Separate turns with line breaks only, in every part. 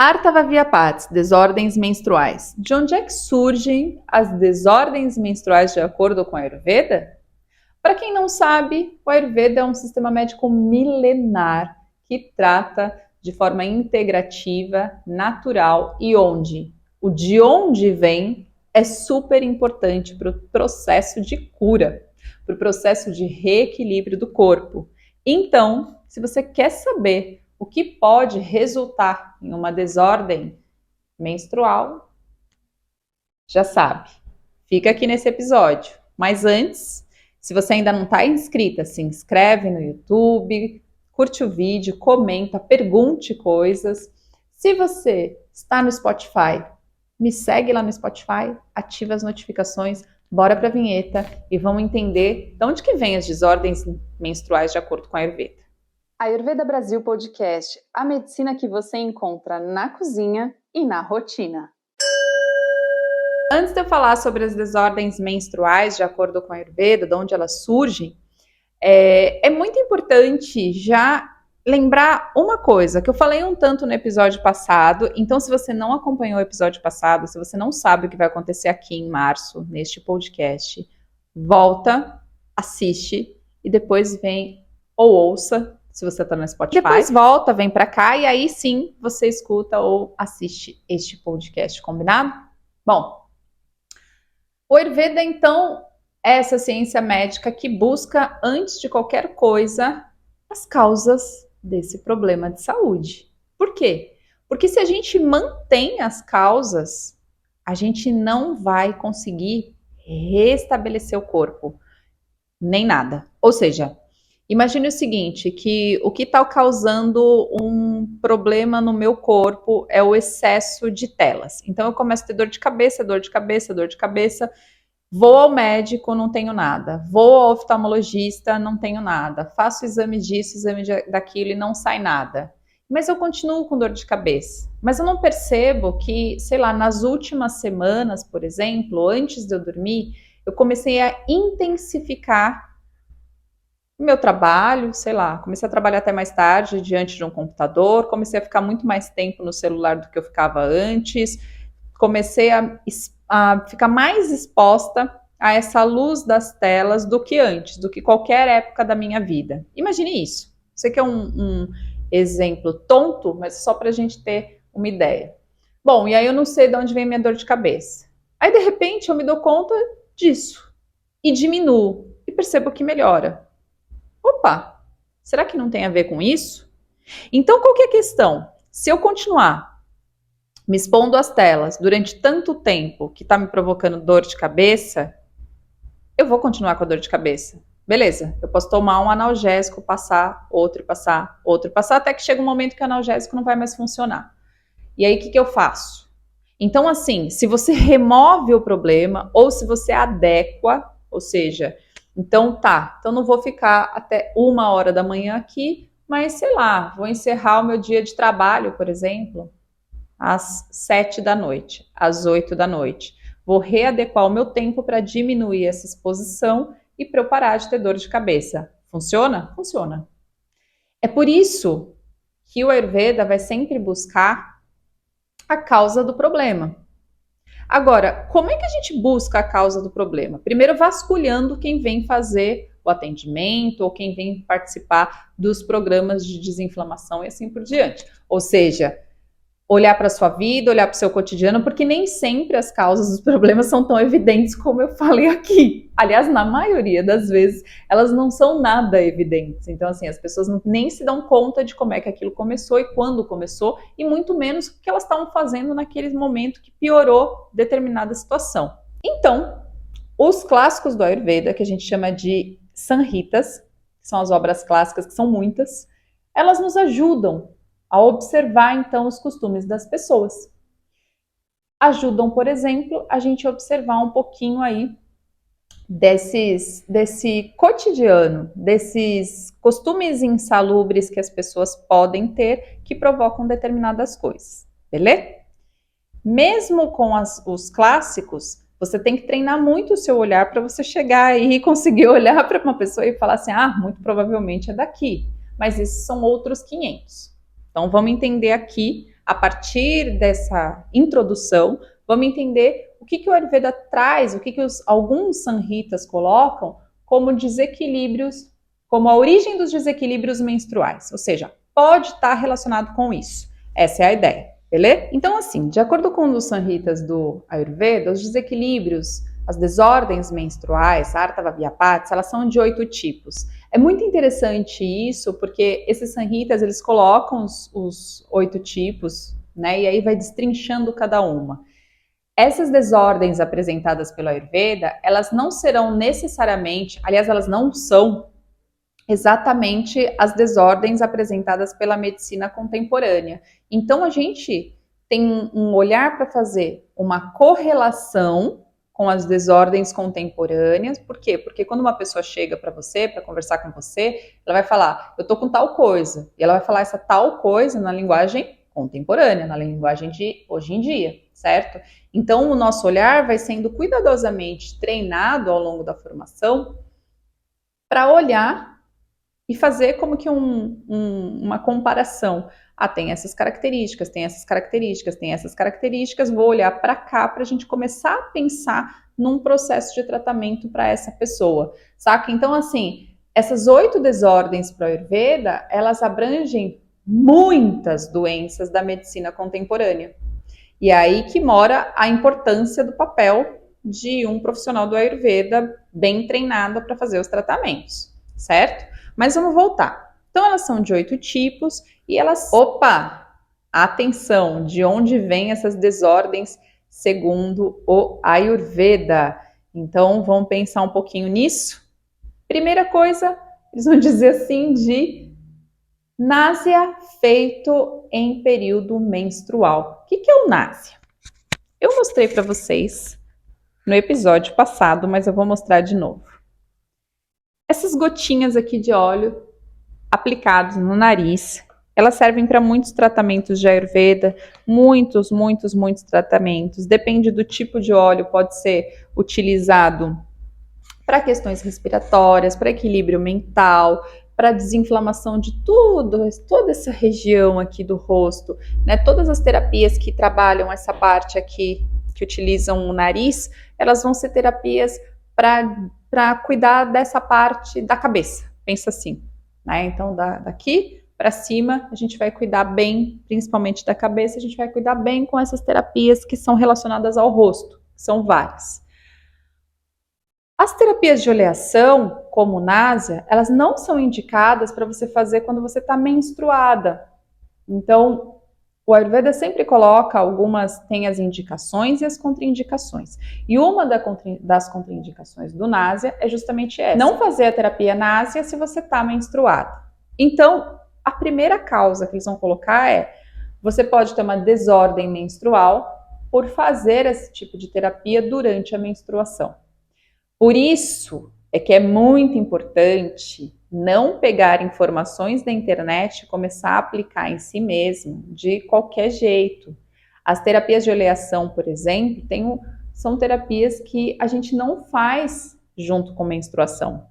Artavaviapatis, desordens menstruais. De onde é que surgem as desordens menstruais de acordo com a Ayurveda? Para quem não sabe, o Ayurveda é um sistema médico milenar que trata de forma integrativa, natural e onde o de onde vem é super importante para o processo de cura, para o processo de reequilíbrio do corpo. Então, se você quer saber o que pode resultar em uma desordem menstrual, já sabe. Fica aqui nesse episódio. Mas antes, se você ainda não está inscrita, se inscreve no YouTube, curte o vídeo, comenta, pergunte coisas. Se você está no Spotify, me segue lá no Spotify, ativa as notificações, bora para a vinheta e vamos entender de onde que vem as desordens menstruais de acordo com a Ayurveda. Ayurveda Brasil Podcast, a medicina que você encontra na cozinha e na rotina. Antes de eu falar sobre as desordens menstruais de acordo com a Ayurveda, de onde elas surgem, é muito importante já lembrar uma coisa, que eu falei um tanto no episódio passado. Então, se você não acompanhou o episódio passado, se você não sabe o que vai acontecer aqui em março, neste podcast, volta, assiste e depois vem ou ouça, se você está no Spotify. Depois volta, vem para cá e aí sim você escuta ou assiste este podcast, combinado? Bom, o Ayurveda, então, é essa ciência médica que busca, antes de qualquer coisa, as causas desse problema de saúde. Por quê? Porque se a gente mantém as causas, a gente não vai conseguir restabelecer o corpo, nem nada. Ou seja, imagine o seguinte, que o que está causando um problema no meu corpo é o excesso de telas. Então eu começo a ter dor de cabeça, dor de cabeça, dor de cabeça. Vou ao médico, não tenho nada. Vou ao oftalmologista, não tenho nada. Faço exame disso, exame daquilo e não sai nada. Mas eu continuo com dor de cabeça. Mas eu não percebo que, sei lá, nas últimas semanas, por exemplo, antes de eu dormir, eu comecei a intensificar o meu trabalho, sei lá, comecei a trabalhar até mais tarde diante de um computador, comecei a ficar muito mais tempo no celular do que eu ficava antes, comecei a ficar mais exposta a essa luz das telas do que antes, do que qualquer época da minha vida. Imagine isso. Sei que é um exemplo tonto, mas só para a gente ter uma ideia. Bom, e aí eu não sei de onde vem minha dor de cabeça. Aí, de repente, eu me dou conta disso e diminuo e percebo que melhora. Opa, será que não tem a ver com isso? Então, qual que é a questão? Se eu continuar me expondo às telas durante tanto tempo que está me provocando dor de cabeça, eu vou continuar com a dor de cabeça. Beleza, eu posso tomar um analgésico, passar, até que chega um momento que o analgésico não vai mais funcionar. E aí, o que eu faço? Então, assim, se você remove o problema ou se você adequa, ou seja, então não vou ficar até 1h da manhã aqui, mas sei lá, vou encerrar o meu dia de trabalho, por exemplo, às 7 da noite, às 8 da noite. Vou readequar o meu tempo para diminuir essa exposição e para eu parar de ter dor de cabeça. Funciona? Funciona. É por isso que o Ayurveda vai sempre buscar a causa do problema. Agora, como é que a gente busca a causa do problema? Primeiro, vasculhando quem vem fazer o atendimento ou quem vem participar dos programas de desinflamação e assim por diante. Ou seja, olhar para a sua vida, olhar para o seu cotidiano, porque nem sempre as causas dos problemas são tão evidentes como eu falei aqui. Aliás, na maioria das vezes, elas não são nada evidentes. Então, assim, as pessoas nem se dão conta de como é que aquilo começou e quando começou, e muito menos o que elas estavam fazendo naquele momento que piorou determinada situação. Então, os clássicos do Ayurveda, que a gente chama de Samhitas, que são as obras clássicas, que são muitas, elas nos ajudam a observar, então, os costumes das pessoas. Ajudam, por exemplo, a gente a observar um pouquinho aí desse cotidiano, desses costumes insalubres que as pessoas podem ter que provocam determinadas coisas, beleza? Mesmo com os clássicos, você tem que treinar muito o seu olhar para você chegar aí e conseguir olhar para uma pessoa e falar assim, muito provavelmente é daqui, mas esses são outros 500. Então, vamos entender aqui a partir dessa introdução, vamos entender o que o Ayurveda traz, o que alguns Samhitas colocam como desequilíbrios, como a origem dos desequilíbrios menstruais, ou seja, pode estar relacionado com isso. Essa é a ideia, beleza? Então, assim, de acordo com os Samhitas do Ayurveda, os desequilíbrios, as desordens menstruais, Artava Vyapats, elas são de 8 tipos. É muito interessante isso, porque esses Samhitas, eles colocam os 8 tipos, né, e aí vai destrinchando cada uma. Essas desordens apresentadas pelo Ayurveda, elas não serão necessariamente, aliás, elas não são exatamente as desordens apresentadas pela medicina contemporânea. Então, a gente tem um olhar para fazer uma correlação com as desordens contemporâneas. Por quê? Porque quando uma pessoa chega para você, para conversar com você, ela vai falar, eu tô com tal coisa. E ela vai falar essa tal coisa na linguagem contemporânea, na linguagem de hoje em dia, certo? Então, o nosso olhar vai sendo cuidadosamente treinado ao longo da formação para olhar e fazer como que uma comparação. Ah, tem essas características, tem essas características, tem essas características, vou olhar para cá para a gente começar a pensar num processo de tratamento para essa pessoa, saca? Então, assim, essas 8 desordens para o Ayurveda, elas abrangem muitas doenças da medicina contemporânea. E é aí que mora a importância do papel de um profissional do Ayurveda bem treinado para fazer os tratamentos, certo? Mas vamos voltar. Então, elas são de 8 tipos e elas... Opa! Atenção! De onde vêm essas desordens segundo o Ayurveda? Então, vamos pensar um pouquinho nisso? Primeira coisa, eles vão dizer assim de náusea feito em período menstrual. O que é o náusea? Eu mostrei para vocês no episódio passado, mas eu vou mostrar de novo. Essas gotinhas aqui de óleo aplicados no nariz, elas servem para muitos tratamentos de Ayurveda, muitos tratamentos. Depende do tipo de óleo, pode ser utilizado para questões respiratórias, para equilíbrio mental, para desinflamação de toda essa região aqui do rosto, né? Todas as terapias que trabalham essa parte aqui, que utilizam o nariz, elas vão ser terapias para cuidar dessa parte da cabeça, pensa assim, né? Então, daqui para cima, a gente vai cuidar bem, principalmente da cabeça, a gente vai cuidar bem com essas terapias que são relacionadas ao rosto, que são várias. As terapias de oleação, como náusea, elas não são indicadas para você fazer quando você está menstruada. Então, o Ayurveda sempre coloca tem as indicações e as contraindicações. E uma das contraindicações do náusea é justamente essa. Não fazer a terapia náusea se você está menstruada. Então, a primeira causa que eles vão colocar é: você pode ter uma desordem menstrual por fazer esse tipo de terapia durante a menstruação. Por isso é que é muito importante não pegar informações da internet e começar a aplicar em si mesmo de qualquer jeito. As terapias de oleação, por exemplo, são terapias que a gente não faz junto com menstruação.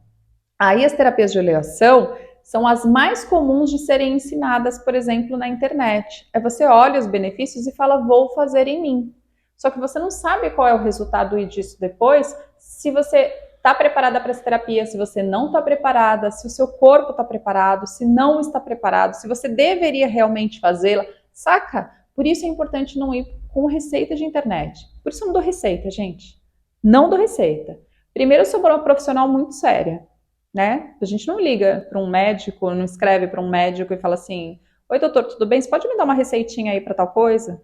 Aí as terapias de oleação são as mais comuns de serem ensinadas, por exemplo, na internet. Você olha os benefícios e fala, vou fazer em mim. Só que você não sabe qual é o resultado disso depois, se você está preparada para essa terapia, se você não está preparada, se o seu corpo está preparado, se não está preparado, se você deveria realmente fazê-la, saca? Por isso é importante não ir com receita de internet. Por isso eu não dou receita, gente. Não dou receita. Primeiro, eu sou uma profissional muito séria, né? A gente não liga para um médico, não escreve para um médico e fala assim, oi doutor, tudo bem? Você pode me dar uma receitinha aí para tal coisa?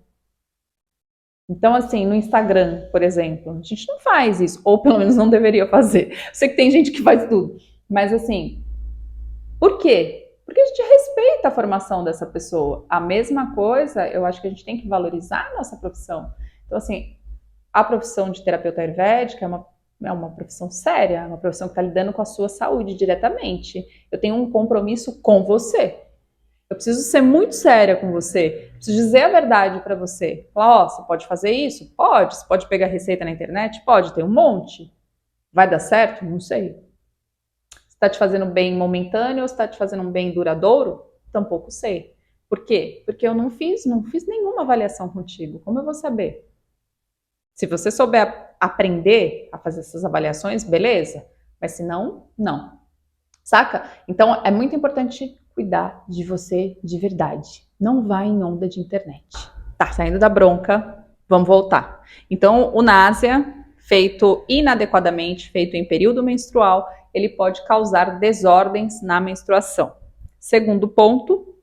Então, assim, no Instagram, por exemplo, a gente não faz isso, ou pelo menos não deveria fazer. Eu sei que tem gente que faz tudo, mas assim, por quê? Porque a gente respeita a formação dessa pessoa. A mesma coisa, eu acho que a gente tem que valorizar a nossa profissão. Então, assim, a profissão de terapeuta ayurvédica é uma profissão séria, é uma profissão que está lidando com a sua saúde diretamente. Eu tenho um compromisso com você. Eu preciso ser muito séria com você, preciso dizer a verdade para você. Falar, você pode fazer isso? Pode. Você pode pegar receita na internet? Pode, tem um monte. Vai dar certo? Não sei. Está te fazendo bem momentâneo ou está te fazendo um bem duradouro? Tampouco sei. Por quê? Porque eu não fiz nenhuma avaliação contigo. Como eu vou saber? Se você souber aprender a fazer essas avaliações, beleza. Mas se não, não. Saca? Então é muito importante cuidar de você de verdade. Não vá em onda de internet. Tá, saindo da bronca, vamos voltar. Então, o náusea, feito inadequadamente, feito em período menstrual, ele pode causar desordens na menstruação. Segundo ponto,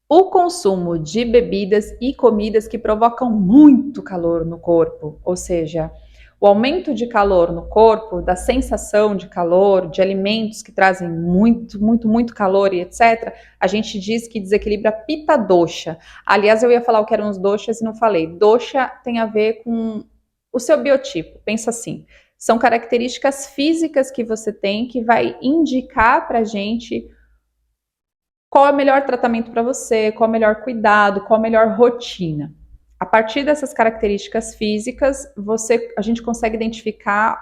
o consumo de bebidas e comidas que provocam muito calor no corpo, ou seja, o aumento de calor no corpo, da sensação de calor, de alimentos que trazem muito calor e etc., a gente diz que desequilibra a Pitta Dosha. Aliás, eu ia falar o que eram os doshas e não falei. Dosha tem a ver com o seu biotipo. Pensa assim, são características físicas que você tem que vai indicar pra gente qual é o melhor tratamento para você, qual é o melhor cuidado, qual é a melhor rotina. A partir dessas características físicas, a gente consegue identificar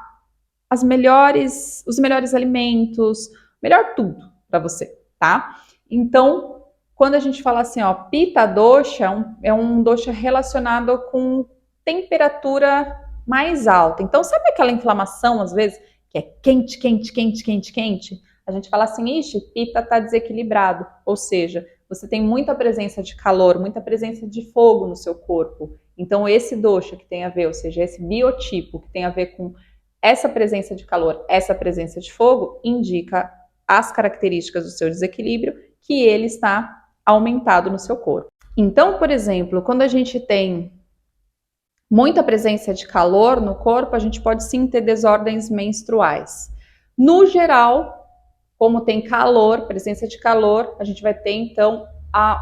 os melhores alimentos, melhor tudo para você, tá? Então, quando a gente fala assim, ó, Pitta Dosha é um dosha relacionado com temperatura mais alta. Então, sabe aquela inflamação, às vezes, que é quente, quente, quente, quente, quente? A gente fala assim, ixi, Pitta está desequilibrado, ou seja, você tem muita presença de calor, muita presença de fogo no seu corpo. Então, esse dosha que tem a ver, ou seja, esse biotipo que tem a ver com essa presença de calor, essa presença de fogo, indica as características do seu desequilíbrio, que ele está aumentado no seu corpo. Então, por exemplo, quando a gente tem muita presença de calor no corpo, a gente pode sim ter desordens menstruais. No geral, como tem calor, presença de calor, a gente vai ter então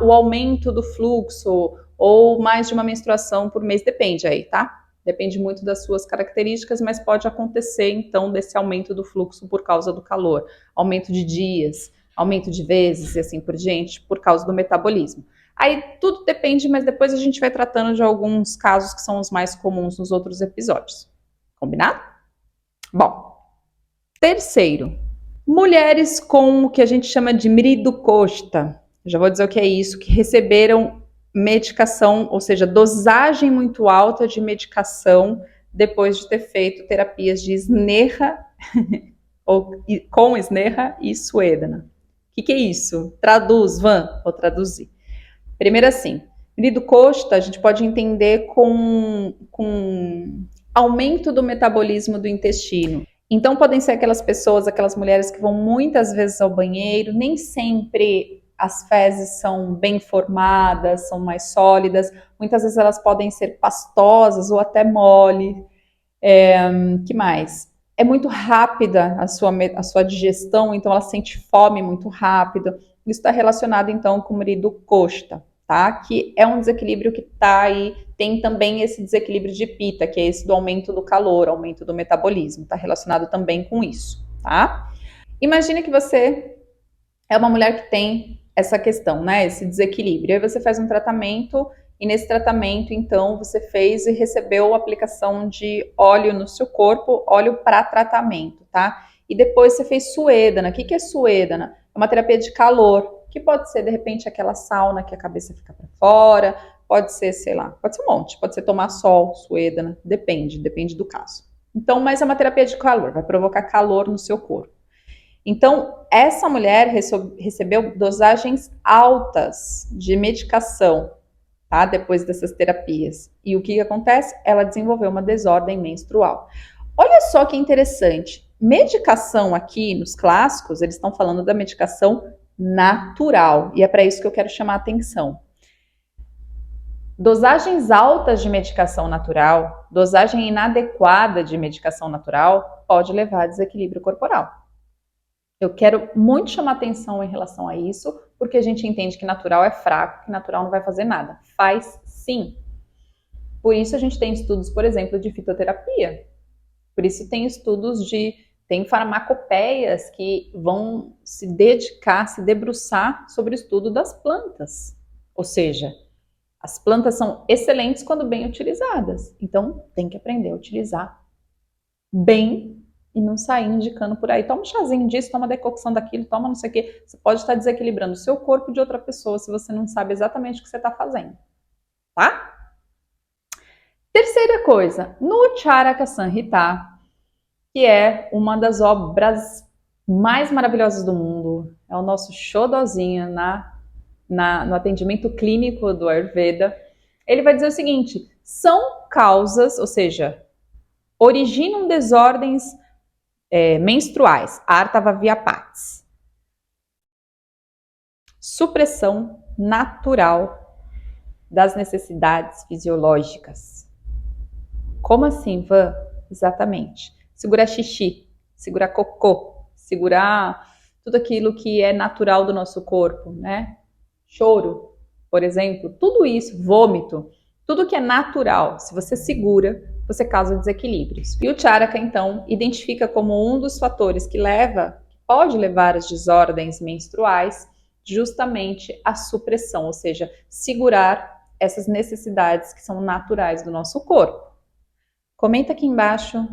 o aumento do fluxo ou mais de uma menstruação por mês, depende aí, tá? Depende muito das suas características, mas pode acontecer então desse aumento do fluxo por causa do calor, aumento de dias, aumento de vezes e assim por diante, por causa do metabolismo. Aí tudo depende, mas depois a gente vai tratando de alguns casos que são os mais comuns nos outros episódios. Combinado? Bom, terceiro, mulheres com o que a gente chama de mriducosta, já vou dizer o que é isso, que receberam medicação, ou seja, dosagem muito alta de medicação depois de ter feito terapias de Sneha, ou com Sneha e Suedana. O que é isso? Traduz, Van, vou traduzir. Primeiro assim, mriducosta a gente pode entender com aumento do metabolismo do intestino. Então, podem ser aquelas pessoas, aquelas mulheres que vão muitas vezes ao banheiro, nem sempre as fezes são bem formadas, são mais sólidas, muitas vezes elas podem ser pastosas ou até mole. Que mais? É muito rápida a sua digestão, então ela sente fome muito rápido. Isso está relacionado, então, com o mriducosta, tá? Que é um desequilíbrio que está aí. Tem também esse desequilíbrio de Pitta, que é esse do aumento do calor, aumento do metabolismo, está relacionado também com isso, tá? Imagine que você é uma mulher que tem essa questão, né? Esse desequilíbrio. Aí você faz um tratamento e nesse tratamento, então, você fez e recebeu a aplicação de óleo no seu corpo, óleo para tratamento, tá? E depois você fez Suedana. O que é Suedana? É uma terapia de calor, que pode ser, de repente, aquela sauna que a cabeça fica para fora, pode ser, sei lá, pode ser um monte, pode ser tomar sol, Suedana, depende do caso. Então, mas é uma terapia de calor, vai provocar calor no seu corpo. Então, essa mulher recebeu dosagens altas de medicação, tá? Depois dessas terapias. E o que acontece? Ela desenvolveu uma desordem menstrual. Olha só que interessante. Medicação aqui, nos clássicos, eles estão falando da medicação natural. E é para isso que eu quero chamar a atenção. Dosagens altas de medicação natural, dosagem inadequada de medicação natural, pode levar a desequilíbrio corporal. Eu quero muito chamar atenção em relação a isso, porque a gente entende que natural é fraco, que natural não vai fazer nada. Faz sim. Por isso a gente tem estudos, por exemplo, de fitoterapia. Por isso tem farmacopeias que vão se dedicar, se debruçar sobre o estudo das plantas. Ou seja, as plantas são excelentes quando bem utilizadas. Então, tem que aprender a utilizar bem e não sair indicando por aí, toma um chazinho disso, toma decocção daquilo, toma não sei o quê. Você pode estar desequilibrando o seu corpo de outra pessoa se você não sabe exatamente o que você está fazendo, tá? Terceira coisa, no Charaka Samhita, que é uma das obras mais maravilhosas do mundo, é o nosso xodozinho no atendimento clínico do Ayurveda, ele vai dizer o seguinte, são causas, ou seja, originam desordens menstruais, Artava Vyapatis. Supressão natural das necessidades fisiológicas. Como assim, Van? Exatamente. Segurar xixi, segurar cocô, segurar tudo aquilo que é natural do nosso corpo, né? Choro, por exemplo, tudo isso, vômito, tudo que é natural, se você segura, você causa desequilíbrios. E o Charaka, então, identifica como um dos fatores que pode levar às desordens menstruais, justamente a supressão, ou seja, segurar essas necessidades que são naturais do nosso corpo. Comenta aqui embaixo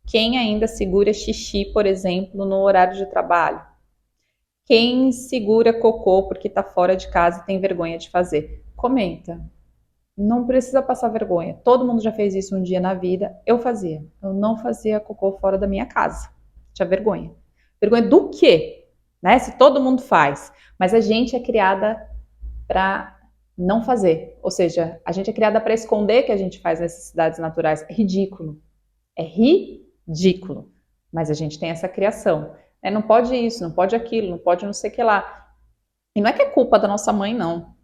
quem ainda segura xixi, por exemplo, no horário de trabalho. Quem segura cocô porque está fora de casa e tem vergonha de fazer. Comenta. Não precisa passar vergonha. Todo mundo já fez isso um dia na vida. Eu fazia. Eu não fazia cocô fora da minha casa. Tinha vergonha. Vergonha do quê? Né? Se todo mundo faz. Mas a gente é criada para não fazer. Ou seja, a gente é criada para esconder que a gente faz necessidades naturais. É ridículo. É ridículo. Mas a gente tem essa criação. Não pode isso, não pode aquilo, não pode não sei o que lá. E não é que é culpa da nossa mãe, não.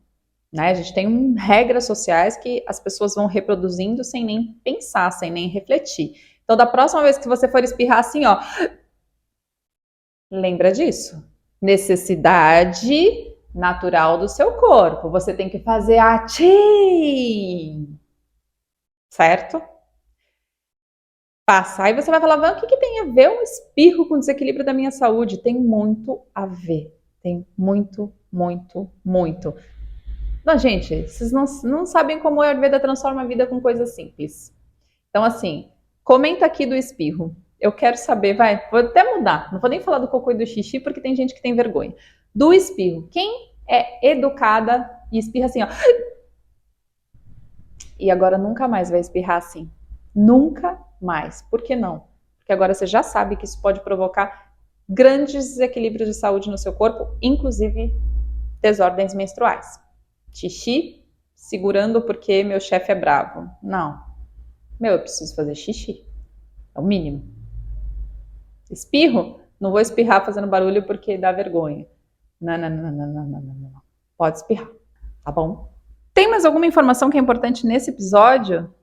Né? A gente tem regras sociais que as pessoas vão reproduzindo sem nem pensar, sem nem refletir. Então, da próxima vez que você for espirrar assim, ó, lembra disso. Necessidade natural do seu corpo. Você tem que fazer certo? Passa. Aí você vai falar, Van, o que tem a ver um espirro com o desequilíbrio da minha saúde? Tem muito a ver. Tem muito, muito, muito. Não, gente, vocês não sabem como a Ayurveda transforma a vida com coisas simples. Então, assim, comenta aqui do espirro. Eu quero saber, vou até mudar. Não vou nem falar do cocô e do xixi, porque tem gente que tem vergonha. Do espirro. Quem é educada e espirra assim, ó. E agora nunca mais vai espirrar assim. Nunca mais. Por que não? Porque agora você já sabe que isso pode provocar grandes desequilíbrios de saúde no seu corpo, inclusive desordens menstruais. Xixi, segurando porque meu chefe é bravo. Não. Eu preciso fazer xixi. É o mínimo. Espirro, não vou espirrar fazendo barulho porque dá vergonha. Não. Pode espirrar, tá bom? Tem mais alguma informação que é importante nesse episódio?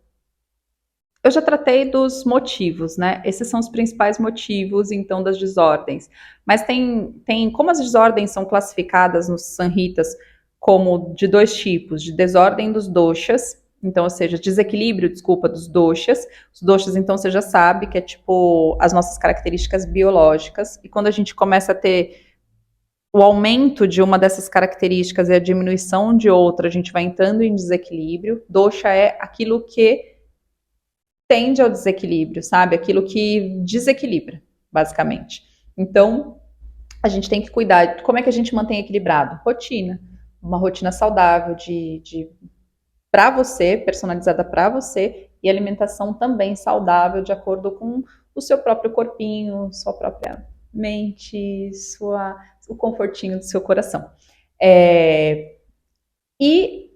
Eu já tratei dos motivos, né? Esses são os principais motivos, então, das desordens. Mas como as desordens são classificadas nos Samhitas como de dois tipos, de desordem dos doshas, então, ou seja, desequilíbrio, dos doshas. Os doshas, então, você já sabe que é tipo as nossas características biológicas. E quando a gente começa a ter o aumento de uma dessas características e a diminuição de outra, a gente vai entrando em desequilíbrio. Dosha é aquilo que tende ao desequilíbrio, sabe? Aquilo que desequilibra, basicamente. Então, a gente tem que cuidar. Como é que a gente mantém equilibrado? Rotina. Uma rotina saudável para você, personalizada para você, e alimentação também saudável, de acordo com o seu próprio corpinho, sua própria mente, o confortinho do seu coração. E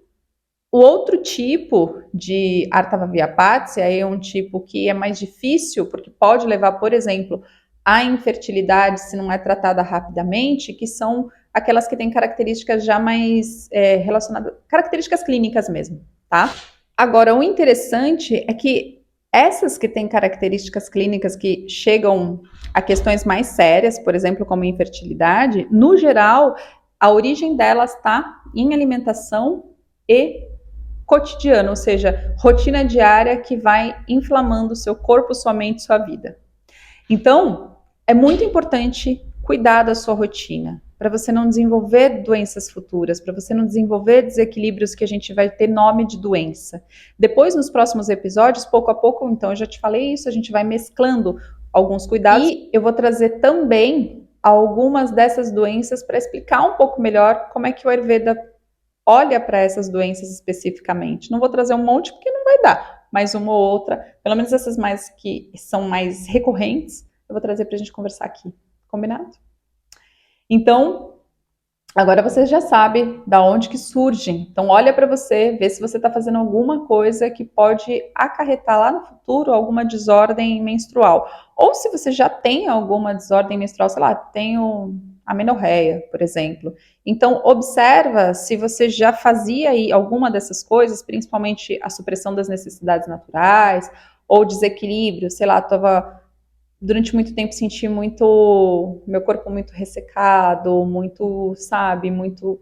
o outro tipo de Artava Vyapatis é um tipo que é mais difícil, porque pode levar, por exemplo, à infertilidade se não é tratada rapidamente, que são aquelas que têm características já mais relacionadas, características clínicas mesmo, tá? Agora, o interessante é que essas que têm características clínicas que chegam a questões mais sérias, por exemplo, como infertilidade, no geral, a origem delas está em alimentação e cotidiano, ou seja, rotina diária que vai inflamando o seu corpo, sua mente, sua vida. Então, é muito importante cuidar da sua rotina, para você não desenvolver doenças futuras, para você não desenvolver desequilíbrios que a gente vai ter nome de doença. Depois, nos próximos episódios, pouco a pouco, então eu já te falei isso, a gente vai mesclando alguns cuidados. E eu vou trazer também algumas dessas doenças para explicar um pouco melhor como é que o Ayurveda olha para essas doenças especificamente. Não vou trazer um monte porque não vai dar, mas uma ou outra, pelo menos essas mais que são mais recorrentes, eu vou trazer para a gente conversar aqui. Combinado? Então, agora você já sabe da onde que surgem. Então, olha para você, vê se você está fazendo alguma coisa que pode acarretar lá no futuro alguma desordem menstrual. Ou se você já tem alguma desordem menstrual, sei lá, tenho amenorreia, por exemplo. Então, observa se você já fazia aí alguma dessas coisas, principalmente a supressão das necessidades naturais, ou desequilíbrio, sei lá, estava durante muito tempo senti meu corpo muito ressecado, muito, sabe, muito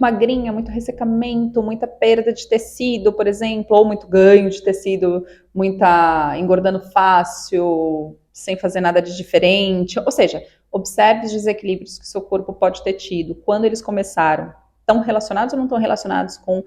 magrinha, muito ressecamento, muita perda de tecido, por exemplo, ou muito ganho de tecido, muita engordando fácil, sem fazer nada de diferente. Ou seja, observe os desequilíbrios que o seu corpo pode ter tido, quando eles começaram. Estão relacionados ou não estão relacionados com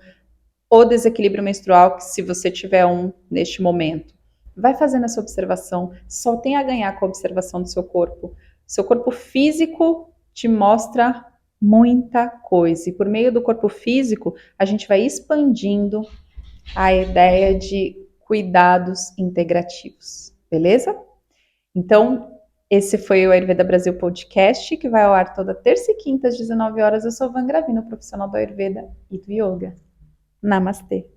o desequilíbrio menstrual, que se você tiver um neste momento? Vai fazendo essa observação, só tem a ganhar com a observação do seu corpo. Seu corpo físico te mostra muita coisa. E por meio do corpo físico, a gente vai expandindo a ideia de cuidados integrativos. Beleza? Então, esse foi o Ayurveda Brasil Podcast, que vai ao ar toda terça e quinta às 19 horas. Eu sou Van Gravino, profissional do Ayurveda e do Yoga. Namastê!